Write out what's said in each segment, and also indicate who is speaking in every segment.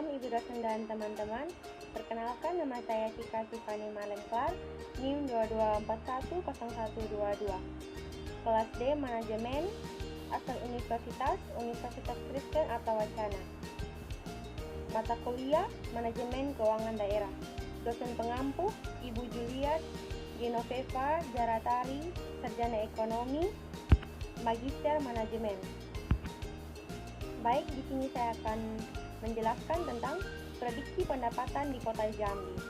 Speaker 1: Malam Ibu dosen dan teman-teman. Perkenalkan, nama saya Cika Tiffany Malengklar, NIM 22410122. Kelas D Manajemen, asal Universitas Kristen Artawacana. Mata kuliah Manajemen Keuangan Daerah. Dosen pengampu Ibu Juliet Genoveva Jaratari, Sarjana Ekonomi, Magister Manajemen. Baik, di sini saya akan menjelaskan tentang prediksi pendapatan di Kota Jambi.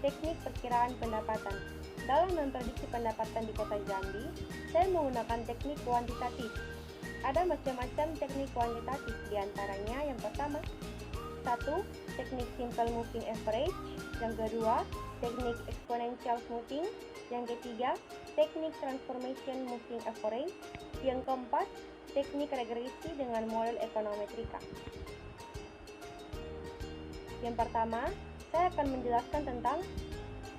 Speaker 1: Teknik perkiraan pendapatan. Dalam memprediksi pendapatan di Kota Jambi, saya menggunakan teknik kuantitatif. Ada macam-macam teknik kuantitatif, diantaranya yang pertama, 1. Teknik simple moving average. Yang kedua, teknik exponential smoothing. Yang ketiga, teknik transformation moving average. Yang keempat, teknik regresi dengan model ekonometrika. Yang pertama, saya akan menjelaskan tentang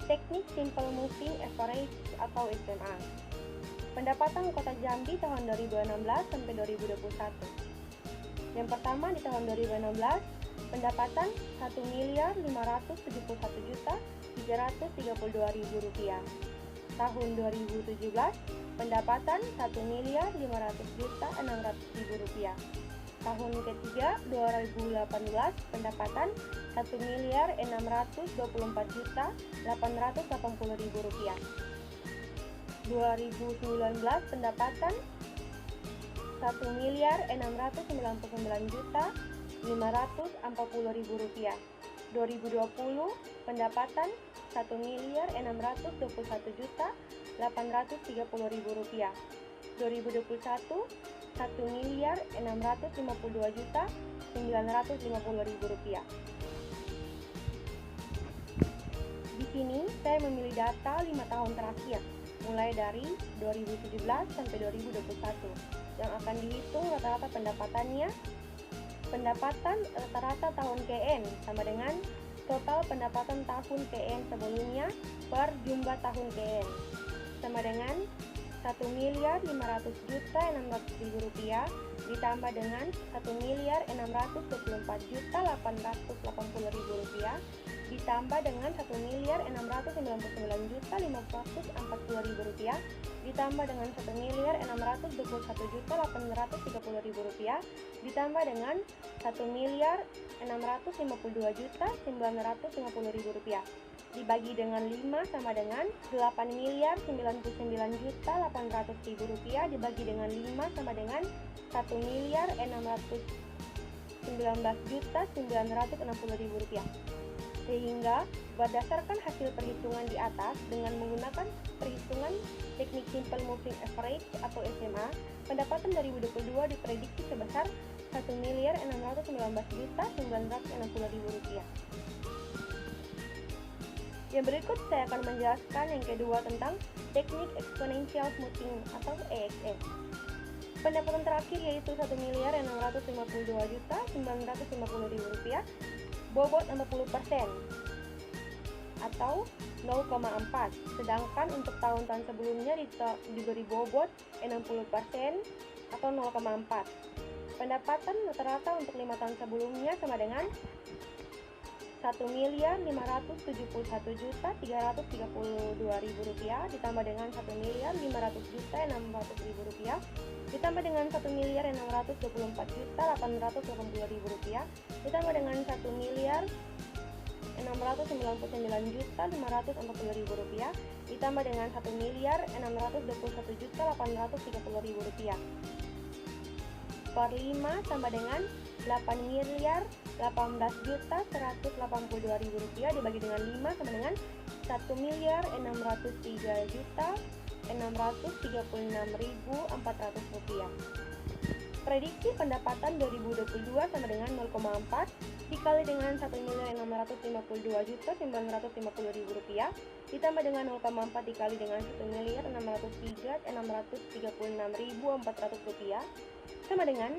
Speaker 1: teknik simple moving average atau SMA. Pendapatan Kota Jambi tahun 2016 sampai 2021. Yang pertama, di tahun 2016, pendapatan Rp1.571.332.000. Tahun 2017, pendapatan Rp1.500.600.000. Tahun ketiga 2018, pendapatan Rp1.624.880.000. 2019, pendapatan Rp1.699.540.000. 2020, pendapatan Rp1.621.830.000. 2021, Rp1.652.950.000. Di sini saya memilih data 5 tahun terakhir, mulai dari 2017 sampai 2021, yang akan dihitung rata-rata pendapatannya. Pendapatan rata-rata tahun KN sama dengan total pendapatan tahun KN sebelumnya per jumlah tahun KN, sama dengan Rp1.500.600.000 ditambah dengan Rp1.624.880.000 ditambah dengan Rp1.699.540.000 ditambah dengan Rp1.621.830.000 ditambah dengan Rp1.652.950.000 dibagi dengan 5 sama dengan Rp8.099.800.000 dibagi dengan 5 sama dengan Rp1.619.960.000. Sehingga berdasarkan hasil perhitungan di atas dengan menggunakan perhitungan teknik simple moving average atau SMA, pendapatan 2022 diprediksi sebesar Rp1.619.960.000. Yang berikut saya akan menjelaskan yang kedua tentang teknik exponential smoothing atau EXS. Pendapatan terakhir yaitu Rp1.652.950.000 bobot 60% atau 0,4, sedangkan untuk tahun-tahun sebelumnya diberi bobot 60% atau 0,4. Pendapatan rata-rata untuk 5 tahun sebelumnya sama dengan Rp1.571.332.000 ditambah dengan Rp1.500.600.000 ditambah dengan Rp1.624.880.000 ditambah dengan Rp1.699.540.000 ditambah dengan Rp1.621.830.000 per 5 sama dengan Rp8.018.182.000 dibagi dengan 5 sama dengan Rp1.603.636.400. Prediksi pendapatan 2022 sama dengan 0,4 dikali dengan Rp1.652.950.000 ditambah dengan 0,4 dikali dengan Rp1.603.636.400 sama dengan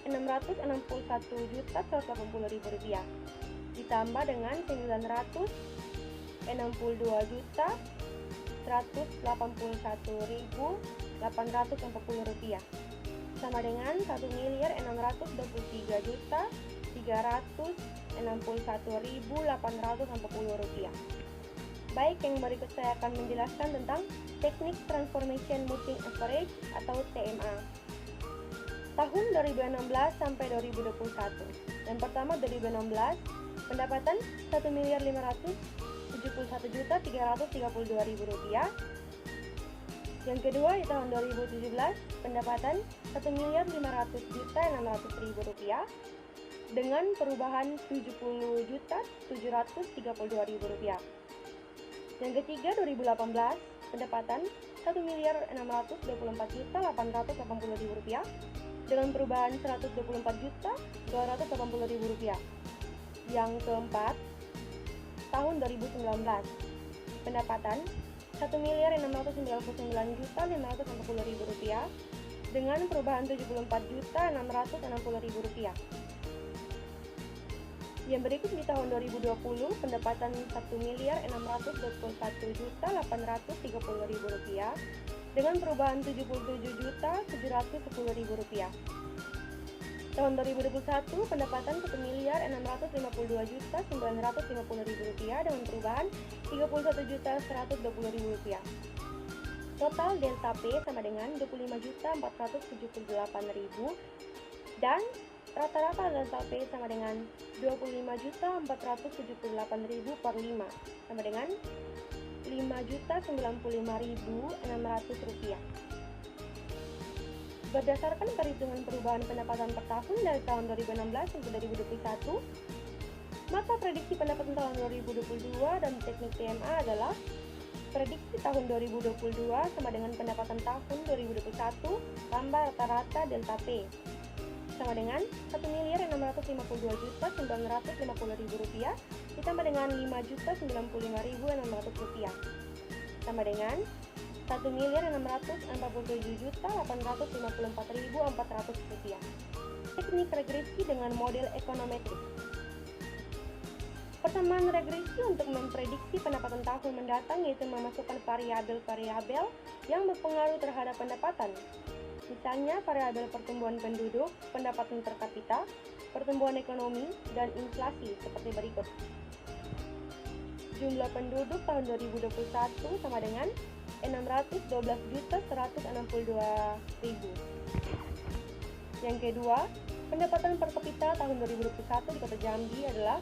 Speaker 1: Rp661.180.000 ditambah dengan Rp991.181.840 sama dengan Rp1.623.950.000 Rp361.840. Baik, yang berikut saya akan menjelaskan tentang teknik Transformation Moving Average atau TMA. Tahun 2016 sampai 2021. Yang pertama 2016, pendapatan Rp1.571.332.000. Yang kedua di tahun 2017, pendapatan Rp1.500.600.000 dengan perubahan Rp70.732.000. Yang ketiga 2018, pendapatan Rp1.624.880.000 dengan perubahan Rp124.280.000. Yang keempat, tahun 2019, pendapatan Rp1.699.560.000 dengan perubahan Rp74.660.000. Yang berikut di tahun 2020, pendapatan Rp1.621.830.000 dengan perubahan Rp77.710.000. Tahun 2021, pendapatan Rp1.652.950.000 dengan perubahan Rp31.120.000. Total delta P sama dengan Rp25.478.000 dan rata-rata delta P sama dengan Rp25.478.000 per 5 sama dengan Rp5.095.600. Berdasarkan perhitungan perubahan pendapatan per tahun dari tahun 2016 hingga 2021, maka prediksi pendapatan tahun 2022 dan teknik TMA adalah prediksi tahun 2022 sama dengan pendapatan tahun 2021 tambah rata-rata delta P sama dengan Rp1.652.950.000 ditambah dengan Rp5.095.600 sama dengan Rp1.647.854.400. Teknik regresi dengan model ekonometrik. Persamaan regresi untuk memprediksi pendapatan tahun mendatang yaitu memasukkan variabel-variabel yang berpengaruh terhadap pendapatan. Misalnya variabel pertumbuhan penduduk, pendapatan per kapita, pertumbuhan ekonomi, dan inflasi seperti berikut. Jumlah penduduk tahun 2021 sama dengan 612.162.000. Yang kedua, pendapatan per kapita tahun 2021 di Kota Jambi adalah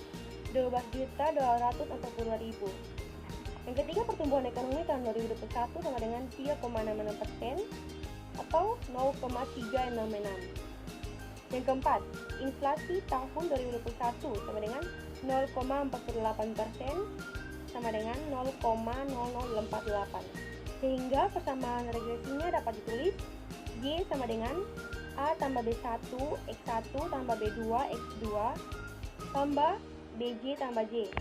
Speaker 1: 12.240.000. Yang ketiga, pertumbuhan ekonomi tahun 2021 sama dengan 3,66% atau 0,366. Yang keempat, inflasi tahun 2021 sama dengan 0,48% sama dengan 0,0048. Sehingga persamaan regresinya dapat ditulis Y sama dengan A tambah B1 X1 tambah B2 X2 tambah BJ tambah J.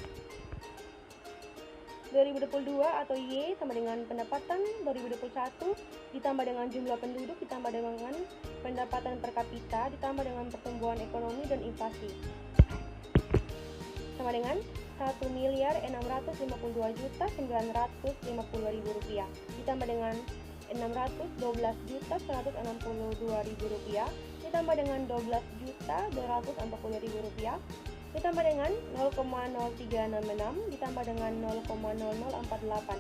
Speaker 1: 2022 atau Y sama dengan pendapatan 2021 ditambah dengan jumlah penduduk ditambah dengan pendapatan per kapita ditambah dengan pertumbuhan ekonomi dan inflasi sama dengan Rp1.652.950.000 ditambah dengan Rp612.162.000 ditambah dengan Rp12.240.000 ditambah dengan 0,0366 ditambah dengan 0,0048.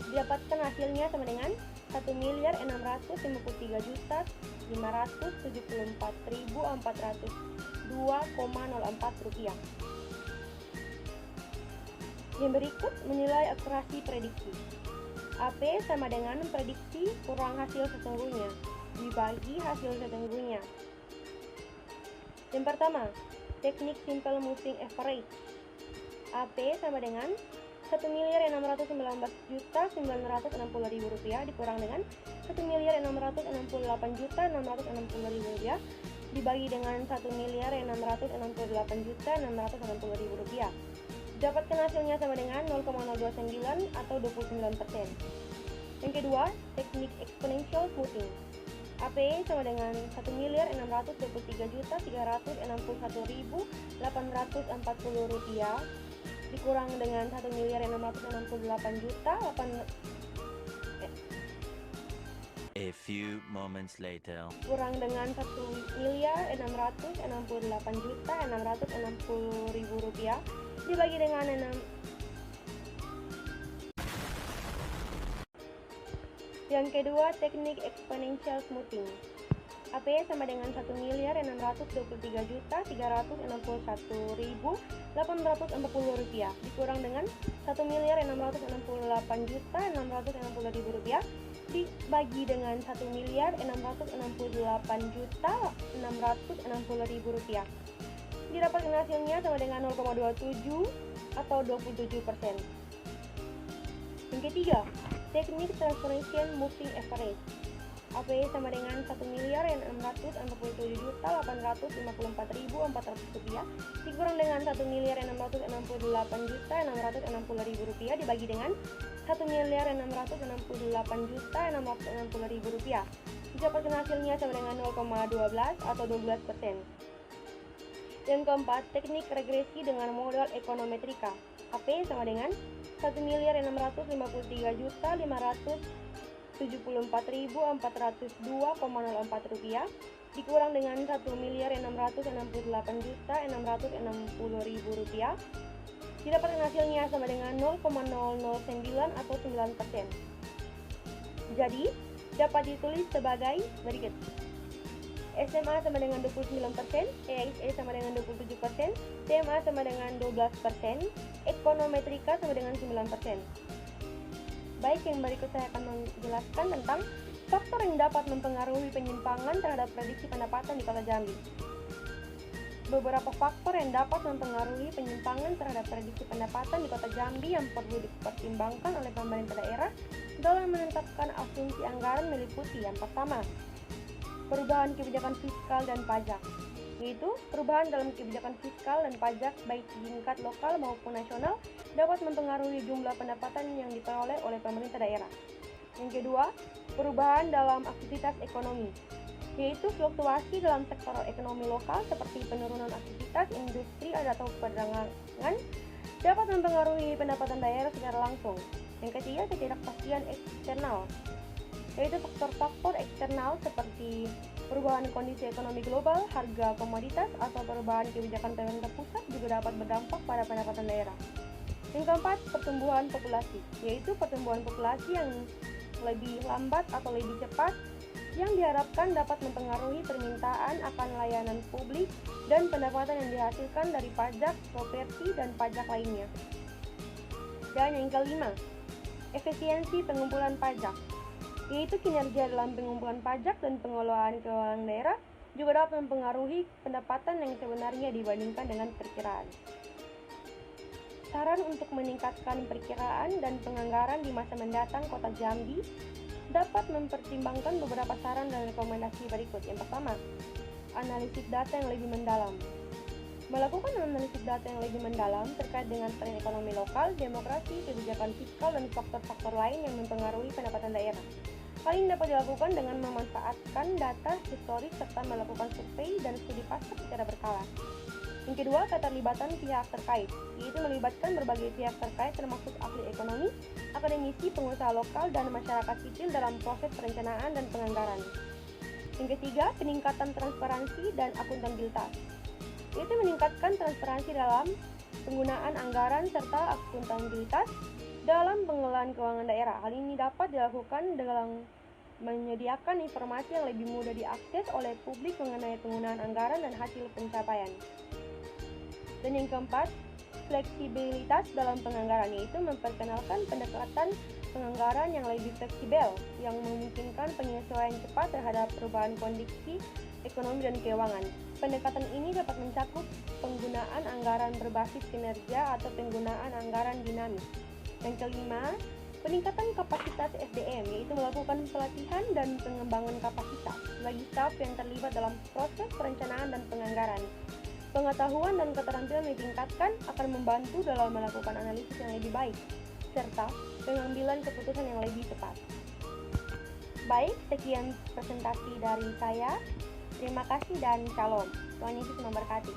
Speaker 1: Didapatkan hasilnya sama dengan Rp1.654.402,04. Yang berikut menilai akurasi prediksi. AP sama dengan prediksi kurang hasil sesungguhnya dibagi hasil sesungguhnya. Yang pertama, teknik simple moving average. AP sama dengan Rp1.619.960.000 dikurang dengan Rp1.668.660.000 dibagi dengan Rp1.668.660.000. Dapatkan hasilnya sama dengan 0,029 atau 29%. Yang kedua, teknik exponential smoothing. AP sama dengan Rp1.661.361.840 dikurang dengan
Speaker 2: A few moments later.
Speaker 1: Kurang dengan 1.668.660.000 rupiah dibagi dengan 6. Yang kedua, teknik exponential smoothing. AP sama dengan 1.623.361.840 rupiah dikurang dengan 1.668.660.000 rupiah dibagi dengan 1.668.660.000 rupiah. Didapatkan hasilnya sama dengan 0,27 atau 27%. Yang ketiga, teknik transformation moving average. AP sama dengan 1.647.854.400 rupiah dikurang dengan 1.668.660.000 rupiah dibagi dengan 1.668.660.000 rupiah. Didapatkan hasilnya sama dengan 0,12 atau 12%. Yang keempat, teknik regresi dengan modal ekonometrika. AP sama dengan 1.654.574.402,04 rupiah dikurang dengan 1.668.660.000 rupiah. Didapatkan hasilnya sama dengan 0,009 atau 9%. Jadi dapat ditulis sebagai berikut: SMA sama dengan 29%, EXE sama dengan 27%, TMA sama dengan 12%, ekonometrika sama dengan 9%. Baik, yang berikut saya akan menjelaskan tentang faktor yang dapat mempengaruhi penyimpangan terhadap prediksi pendapatan di Kota Jambi. Beberapa faktor yang dapat mempengaruhi penyimpangan terhadap prediksi pendapatan di Kota Jambi yang perlu dipertimbangkan oleh pemerintah daerah dalam menetapkan asumsi anggaran meliputi: yang pertama, perubahan kebijakan fiskal dan pajak, yaitu perubahan dalam kebijakan fiskal dan pajak baik di tingkat lokal maupun nasional dapat mempengaruhi jumlah pendapatan yang diperoleh oleh pemerintah daerah. Yang kedua, perubahan dalam aktivitas ekonomi, yaitu fluktuasi dalam sektor ekonomi lokal seperti penurunan aktivitas industri atau perdagangan dapat mempengaruhi pendapatan daerah secara langsung. Yang ketiga, ketidakpastian eksternal, yaitu faktor-faktor eksternal seperti perubahan kondisi ekonomi global, harga komoditas, atau perubahan kebijakan pemerintah pusat juga dapat berdampak pada pendapatan daerah. Yang keempat, pertumbuhan populasi, yaitu pertumbuhan populasi yang lebih lambat atau lebih cepat yang diharapkan dapat mempengaruhi permintaan akan layanan publik dan pendapatan yang dihasilkan dari pajak, properti, dan pajak lainnya. Dan yang kelima, efisiensi pengumpulan pajak, yaitu kinerja dalam pengumpulan pajak dan pengelolaan keuangan daerah juga dapat mempengaruhi pendapatan yang sebenarnya dibandingkan dengan perkiraan. Saran untuk meningkatkan perkiraan dan penganggaran di masa mendatang Kota Jambi dapat mempertimbangkan beberapa saran dan rekomendasi berikut. Yang pertama, analisis data yang lebih mendalam. Melakukan analisis data yang lebih mendalam terkait dengan tren ekonomi lokal, demokrasi, kebijakan fiskal, dan faktor-faktor lain yang mempengaruhi pendapatan daerah. Hal ini dapat dilakukan dengan memanfaatkan data historis serta melakukan survei dan studi pasar secara berkala. Yang kedua, keterlibatan pihak terkait, yaitu melibatkan berbagai pihak terkait termasuk ahli ekonomi, akademisi, pengusaha lokal, dan masyarakat sipil dalam proses perencanaan dan penganggaran. Yang ketiga, peningkatan transparansi dan akuntabilitas, yaitu meningkatkan transparansi dalam penggunaan anggaran serta akuntabilitas dalam pengelolaan keuangan daerah. Hal ini dapat dilakukan dengan menyediakan informasi yang lebih mudah diakses oleh publik mengenai penggunaan anggaran dan hasil pencapaian. Dan yang keempat, fleksibilitas dalam penganggaran, yaitu memperkenalkan pendekatan penganggaran yang lebih fleksibel yang memungkinkan penyesuaian cepat terhadap perubahan kondisi ekonomi dan keuangan. Pendekatan ini dapat mencakup penggunaan anggaran berbasis kinerja atau penggunaan anggaran dinamis. Yang kelima, peningkatan kapasitas SDM, yaitu melakukan pelatihan dan pengembangan kapasitas bagi staf yang terlibat dalam proses perencanaan dan penganggaran. Pengetahuan dan keterampilan ditingkatkan akan membantu dalam melakukan analisis yang lebih baik, serta pengambilan keputusan yang lebih tepat. Baik, sekian presentasi dari saya. Terima kasih dan shalom. Tuhan Yesus memberkati.